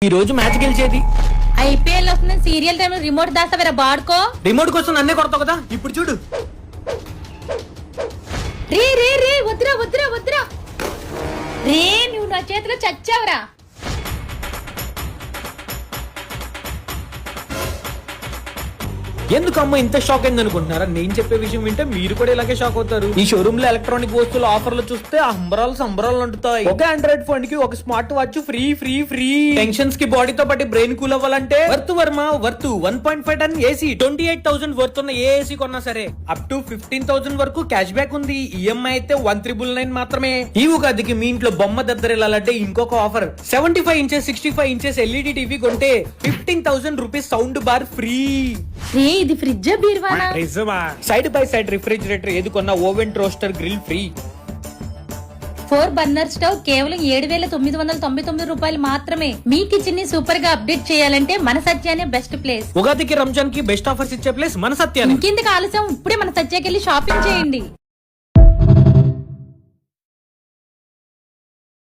ఈ రోజు మ్యాచ్ గెలిచేది ఐపీఎల్ వస్తుంది సీరియల్ టైం రిమోట్ దాస్తావరా బాడుకో. రిమోట్ కోసం నన్నే కొడతావు కదా ఇప్పుడు చూడు. రే రే రే వద్దురా వద్దురా వద్దురా రే, నువ్వు నా చేతిలో చచ్చావురా. ఎందుకు అమ్మ ఇంత షాక్ అయింది అనుకుంటున్నారా? నేను చెప్పే విషయం వింటే మీరు కూడా ఇలాగే షాక్ అవుతారు. ఈ షోరూమ్ లో ఎలక్ట్రానిక్ వస్తువుల ఆఫర్లు చూస్తే అంబరాలు సంబరాలు అంటుతాయి. ఒక ఆండ్రాయిడ్ ఫోన్ కి ఒక smart watch free free free. Tensions కి బాడీతో పాటు బ్రెయిన్ కూల్ అవ్వాలంటే వర్త్ వర్మ వర్త్ 1.5 టన్ ఏసీ 28,000 వర్త్ ఉన్న ఏ ఏసీ కొన్నా సరే అప్ టు 15,000 వరకు క్యాష్ బ్యాక్ ఉంది. ఈఎంఐ అయితే 1,999 మాత్రమే. ఈ ఉగాదికి మీ ఇంట్లో బొమ్మ దద్దరిల్లాలంటే ఇంకొక offer. 75 inches 65 inches LED TV కొంటే 15,000 రూపీస్ సౌండ్ బార్ ఫ్రీ. రే ఇది ఫ్రిడ్జ్ బీర్వానా? సైడ్ బై సైడ్ రిఫ్రిజిరేటర్ ఏది కొన్నా oven roaster grill free. 4 burner stove కేవలం 7,999 రూపాయలు మాత్రమే. మీ కిచెన్ ని సూపర్ గా అప్డేట్ చేయాలంటే మన సత్యానే బెస్ట్ ప్లేస్. ఉగాదికి రంజాన్ కి బెస్ట్ ఆఫర్స్ ఇచ్చే ప్లేస్ మన సత్యాన్ని. ఇంకెందుకు ఆలస్యం, ఇప్పుడే మన సత్యాకెళ్ళి షాపింగ్ చేయండి.